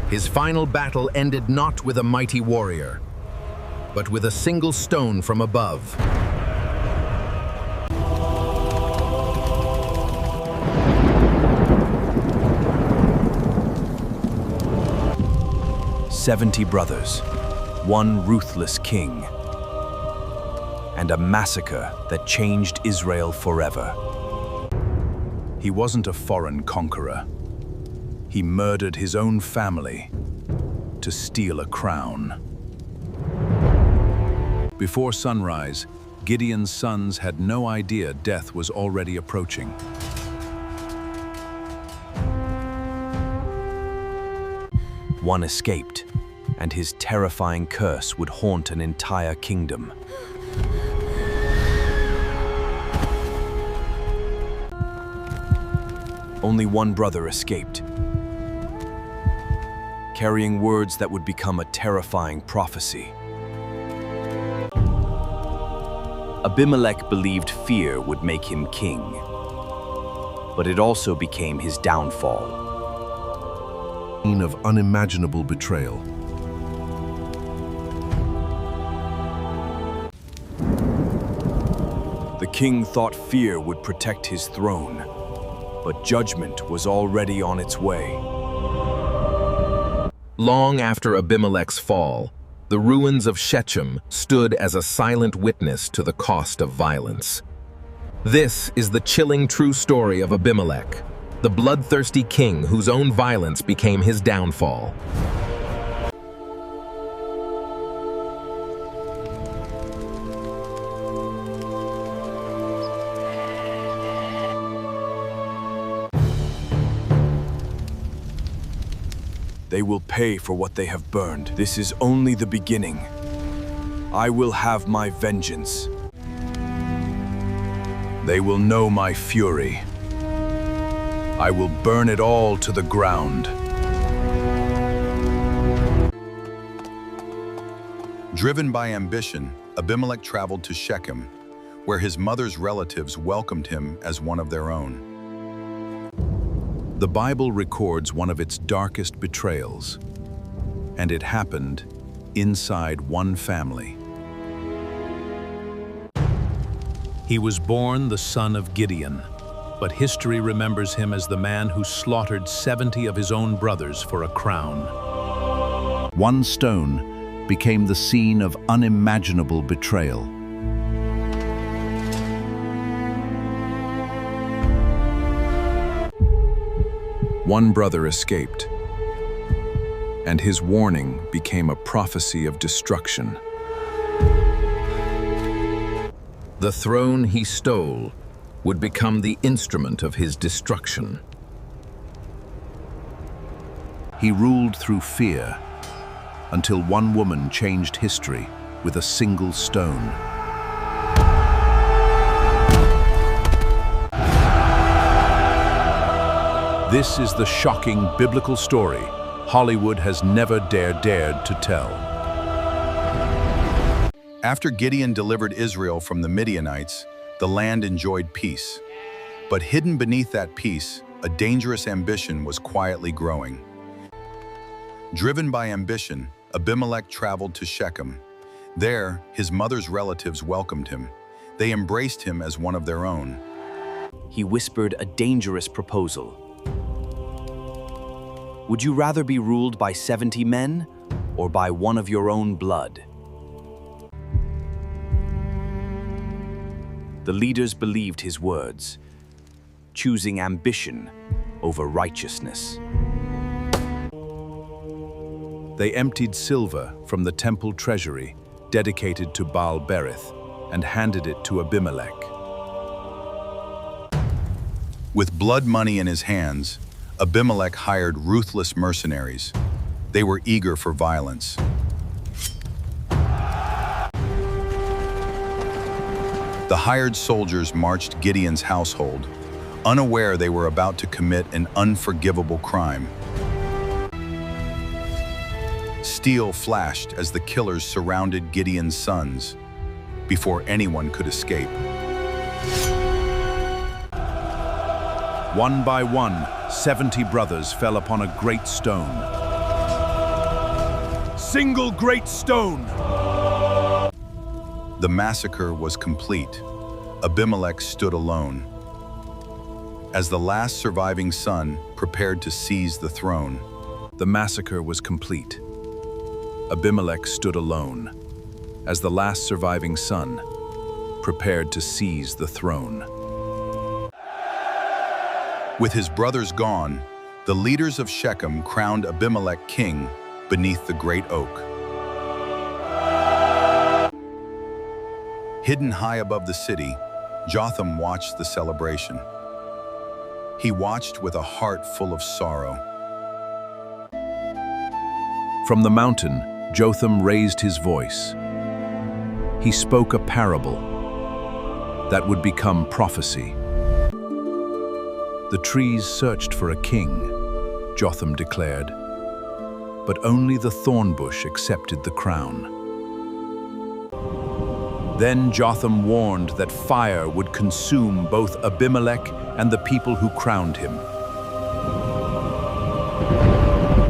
His final battle ended not with a mighty warrior, but with a single stone from above. "70 brothers, one ruthless king, and a massacre that changed Israel forever." He wasn't a foreign conqueror. He murdered his own family to steal a crown. Before sunrise, Gideon's sons had no idea death was already approaching. One escaped, and his terrifying curse would haunt an entire kingdom. Only one brother escaped, carrying words that would become a terrifying prophecy. Abimelech believed fear would make him king, but it also became his downfall. Of unimaginable betrayal. The king thought fear would protect his throne, but judgment was already on its way. Long after Abimelech's fall, the ruins of Shechem stood as a silent witness to the cost of violence. This is the chilling true story of Abimelech, the bloodthirsty king whose own violence became his downfall. They will pay for what they have burned. This is only the beginning. I will have my vengeance. They will know my fury. I will burn it all to the ground. Driven by ambition, Abimelech traveled to Shechem, where his mother's relatives welcomed him as one of their own. The Bible records one of its darkest betrayals, and it happened inside one family. He was born the son of Gideon, but history remembers him as the man who slaughtered 70 of his own brothers for a crown. One stone became the scene of unimaginable betrayal. One brother escaped, and his warning became a prophecy of destruction. The throne he stole would become the instrument of his destruction. He ruled through fear until one woman changed history with a single stone. This is the shocking biblical story Hollywood has never dared to tell. After Gideon delivered Israel from the Midianites, the land enjoyed peace. But hidden beneath that peace, a dangerous ambition was quietly growing. Driven by ambition, Abimelech traveled to Shechem. There, his mother's relatives welcomed him. They embraced him as one of their own. He whispered a dangerous proposal. Would you rather be ruled by 70 men or by one of your own blood? The leaders believed his words, choosing ambition over righteousness. They emptied silver from the temple treasury dedicated to Baal Berith and handed it to Abimelech. With blood money in his hands, Abimelech hired ruthless mercenaries. They were eager for violence. The hired soldiers marched Gideon's household, unaware they were about to commit an unforgivable crime. Steel flashed as the killers surrounded Gideon's sons before anyone could escape. One by one, 70 brothers fell upon a great stone. single great stone. The massacre was complete. Abimelech stood alone. As the last surviving son prepared to seize the throne. The massacre was complete. Abimelech stood alone, as the last surviving son prepared to seize the throne. With his brothers gone, the leaders of Shechem crowned Abimelech king beneath the great oak. Hidden high above the city, Jotham watched the celebration. He watched with a heart full of sorrow. From the mountain, Jotham raised his voice. He spoke a parable that would become prophecy. The trees searched for a king, Jotham declared, but only the thorn bush accepted the crown. Then Jotham warned that fire would consume both Abimelech and the people who crowned him.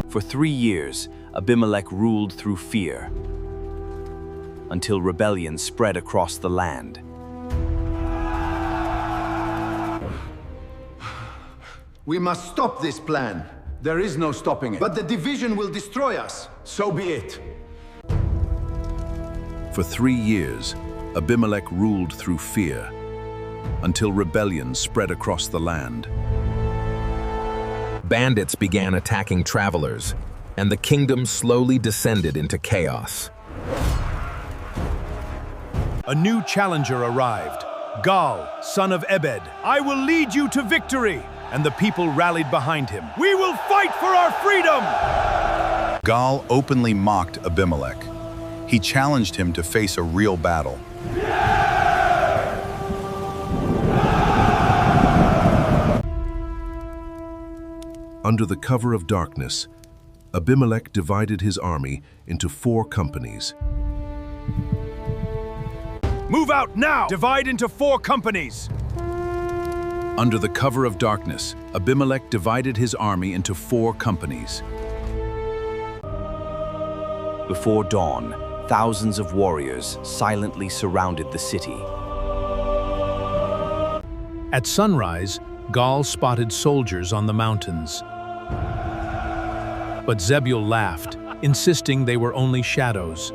For 3 years, Abimelech ruled through fear, until rebellion spread across the land. We must stop this plan. There is no stopping it. But the division will destroy us. So be it. For 3 years, Abimelech ruled through fear, until rebellion spread across the land. Bandits began attacking travelers, and the kingdom slowly descended into chaos. A new challenger arrived, Gal, son of Ebed. I will lead you to victory. And the people rallied behind him. We will fight for our freedom! Gal openly mocked Abimelech. He challenged him to face a real battle. Under the cover of darkness, Abimelech divided his army into 4 companies. Move out now! Divide into 4 companies! Under the cover of darkness, Abimelech divided his army into 4 companies. Before dawn, thousands of warriors silently surrounded the city. At sunrise, Gal spotted soldiers on the mountains. But Zebul laughed, insisting they were only shadows.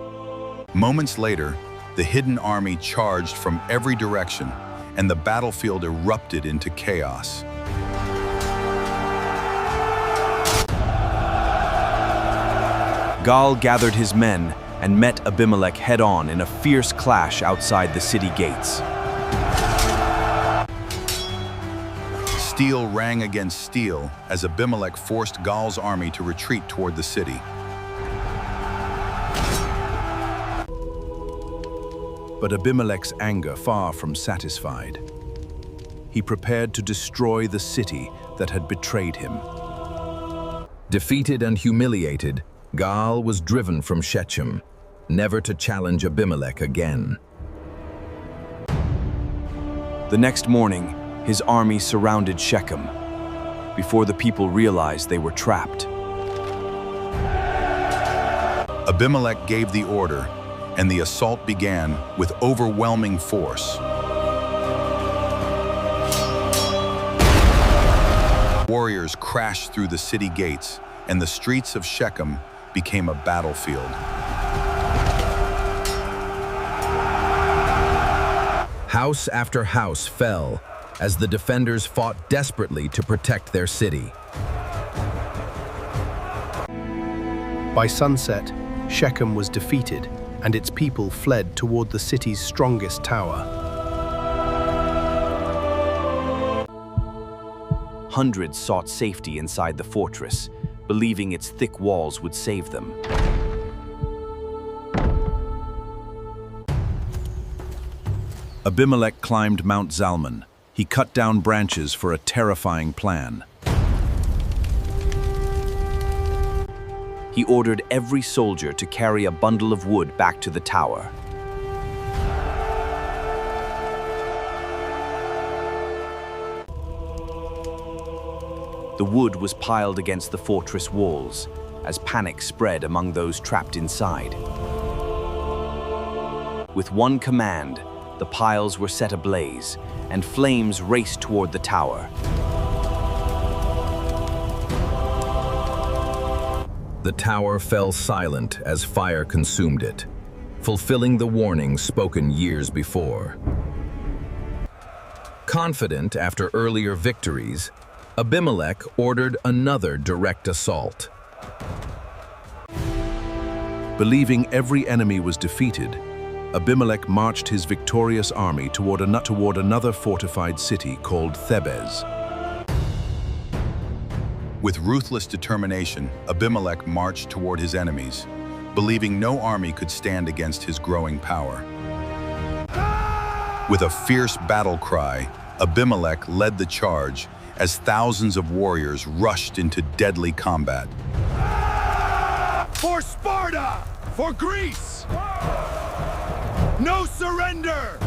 Moments later, the hidden army charged from every direction, and the battlefield erupted into chaos. Gal gathered his men and met Abimelech head-on in a fierce clash outside the city gates. Steel rang against steel as Abimelech forced Gal's army to retreat toward the city. But Abimelech's anger far from satisfied. He prepared to destroy the city that had betrayed him. Defeated and humiliated, Gal was driven from Shechem, never to challenge Abimelech again. The next morning, his army surrounded Shechem, before the people realized they were trapped. Abimelech gave the order, and the assault began with overwhelming force. Warriors crashed through the city gates, and the streets of Shechem became a battlefield. House after house fell as the defenders fought desperately to protect their city. By sunset, Shechem was defeated, and its people fled toward the city's strongest tower. Hundreds sought safety inside the fortress, believing its thick walls would save them. Abimelech climbed Mount Zalmon. He cut down branches for a terrifying plan. He ordered every soldier to carry a bundle of wood back to the tower. The wood was piled against the fortress walls, as panic spread among those trapped inside. With one command, the piles were set ablaze, and flames raced toward the tower. The tower fell silent as fire consumed it, fulfilling the warning spoken years before. Confident after earlier victories, Abimelech ordered another direct assault. Believing every enemy was defeated, Abimelech marched his victorious army toward another fortified city called Thebez. With ruthless determination, Abimelech marched toward his enemies, believing no army could stand against his growing power. With a fierce battle cry, Abimelech led the charge as thousands of warriors rushed into deadly combat. For Sparta! For Greece! No surrender!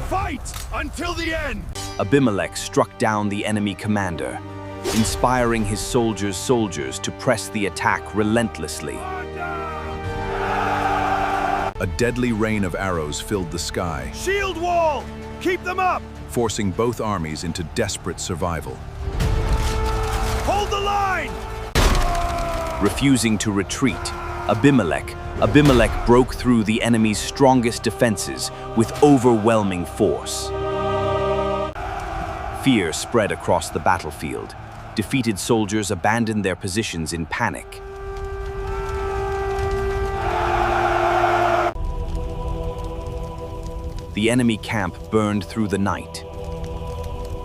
Fight until the end! Abimelech struck down the enemy commander, inspiring his soldiers to press the attack relentlessly. A deadly rain of arrows filled the sky, Shield wall! Keep them up! forcing both armies into desperate survival. Hold the line! Refusing to retreat, Abimelech broke through the enemy's strongest defenses with overwhelming force. Fear spread across the battlefield. Defeated soldiers abandoned their positions in panic. The enemy camp burned through the night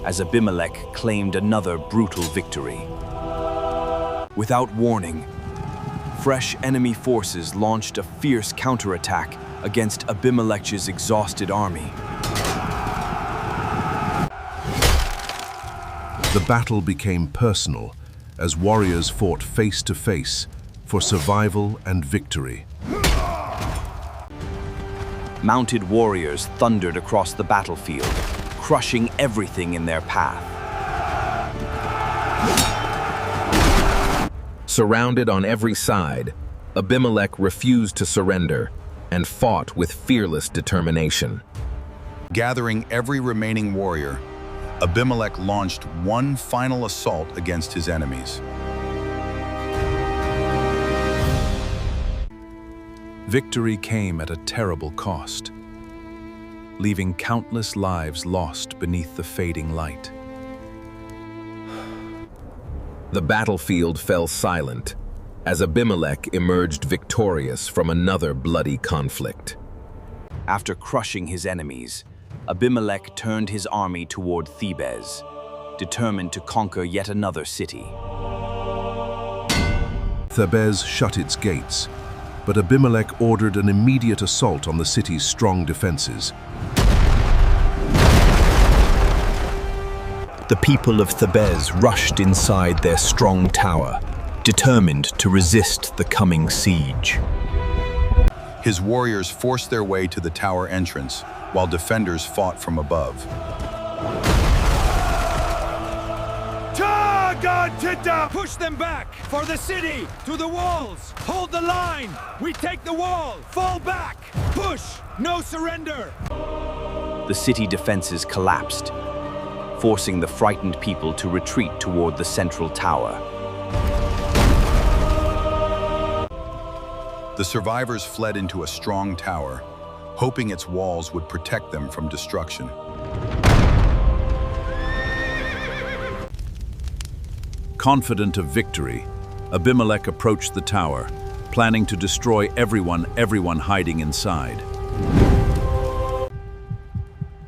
as Abimelech claimed another brutal victory. Without warning, fresh enemy forces launched a fierce counterattack against Abimelech's exhausted army. The battle became personal as warriors fought face to face for survival and victory. Mounted warriors thundered across the battlefield, crushing everything in their path. Surrounded on every side, Abimelech refused to surrender and fought with fearless determination. Gathering every remaining warrior, Abimelech launched one final assault against his enemies. Victory came at a terrible cost, leaving countless lives lost beneath the fading light. The battlefield fell silent as Abimelech emerged victorious from another bloody conflict. After crushing his enemies, Abimelech turned his army toward Thebez, determined to conquer yet another city. Thebez shut its gates, but Abimelech ordered an immediate assault on the city's strong defenses. The people of Thebez rushed inside their strong tower, determined to resist the coming siege. His warriors forced their way to the tower entrance, while defenders fought from above. Push them back! For the city! To the walls! Hold the line! We take the wall! Fall back! Push! No surrender! The city defenses collapsed, forcing the frightened people to retreat toward the central tower. The survivors fled into a strong tower, hoping its walls would protect them from destruction. Confident of victory, Abimelech approached the tower, planning to destroy everyone hiding inside.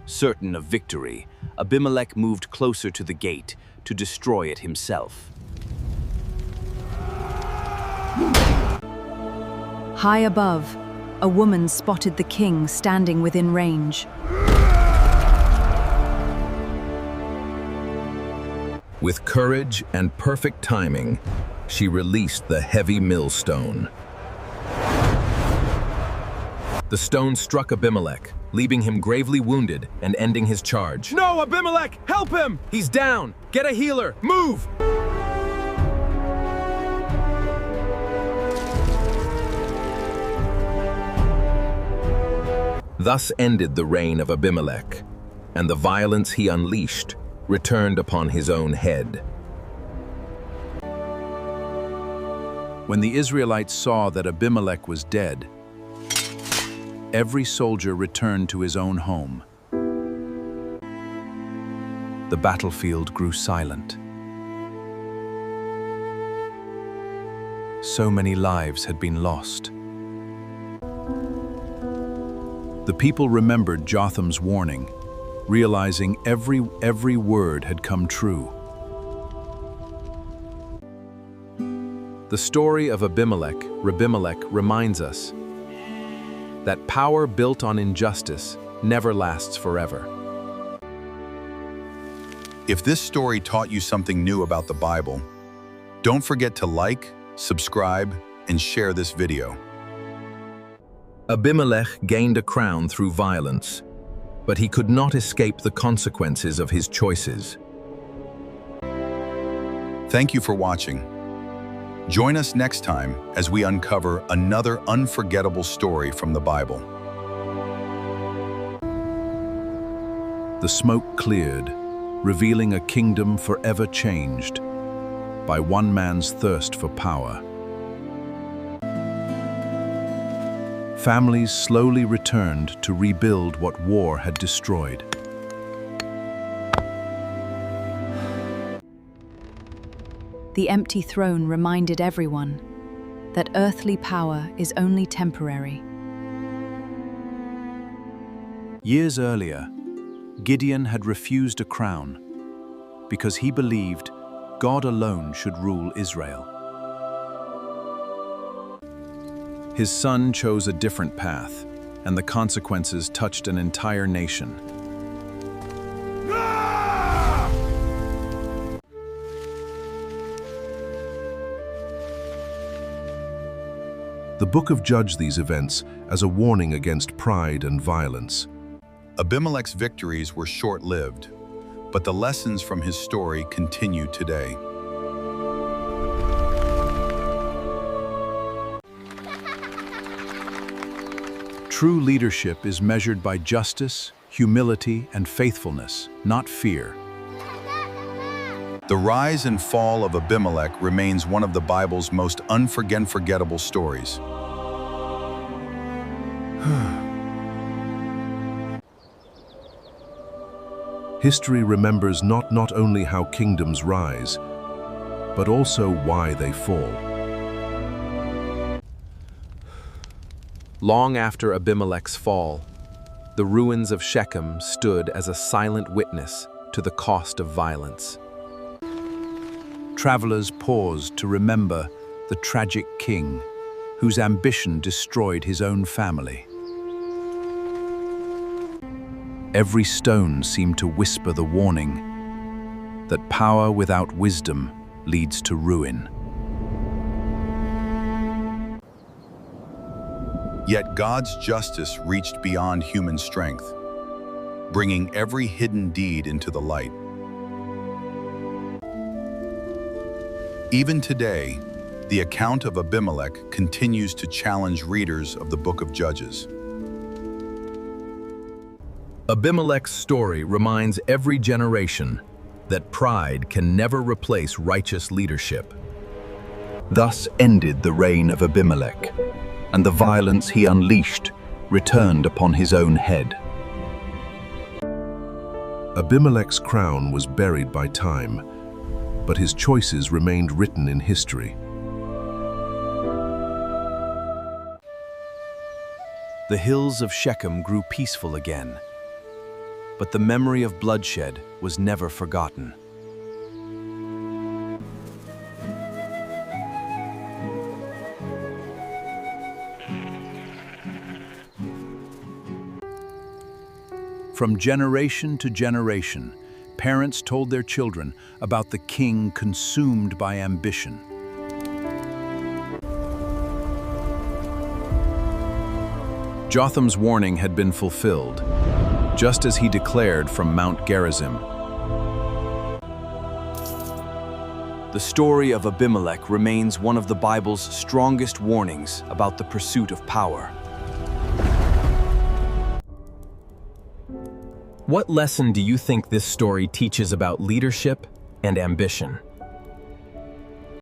Certain of victory, Abimelech moved closer to the gate to destroy it himself. High above, a woman spotted the king standing within range. With courage and perfect timing, she released the heavy millstone. The stone struck Abimelech, leaving him gravely wounded and ending his charge. No, Abimelech! Help him! He's down! Get a healer! Move! Thus ended the reign of Abimelech, and the violence he unleashed returned upon his own head. When the Israelites saw that Abimelech was dead, every soldier returned to his own home. The battlefield grew silent. So many lives had been lost. The people remembered Jotham's warning, realizing every word had come true. The story of Abimelech reminds us that power built on injustice never lasts forever. If this story taught you something new about the Bible, don't forget to like, subscribe, and share this video. Abimelech gained a crown through violence, but he could not escape the consequences of his choices. Thank you for watching. Join us next time as we uncover another unforgettable story from the Bible. The smoke cleared, revealing a kingdom forever changed by one man's thirst for power. Families slowly returned to rebuild what war had destroyed. The empty throne reminded everyone that earthly power is only temporary. Years earlier, Gideon had refused a crown because he believed God alone should rule Israel. His son chose a different path, and the consequences touched an entire nation. The book of Judges these events as a warning against pride and violence. Abimelech's victories were short-lived, but the lessons from his story continue today. True leadership is measured by justice, humility, and faithfulness, not fear. The rise and fall of Abimelech remains one of the Bible's most unforgettable stories. History remembers not only how kingdoms rise, but also why they fall. Long after Abimelech's fall, the ruins of Shechem stood as a silent witness to the cost of violence. Travelers paused to remember the tragic king whose ambition destroyed his own family. Every stone seemed to whisper the warning that power without wisdom leads to ruin. Yet God's justice reached beyond human strength, bringing every hidden deed into the light. Even today, the account of Abimelech continues to challenge readers of the book of Judges. Abimelech's story reminds every generation that pride can never replace righteous leadership. Thus ended the reign of Abimelech, and the violence he unleashed returned upon his own head. Abimelech's crown was buried by time, but his choices remained written in history. The hills of Shechem grew peaceful again, but the memory of bloodshed was never forgotten. From generation to generation, parents told their children about the king consumed by ambition. Jotham's warning had been fulfilled, just as he declared from Mount Gerizim. The story of Abimelech remains one of the Bible's strongest warnings about the pursuit of power. What lesson do you think this story teaches about leadership and ambition?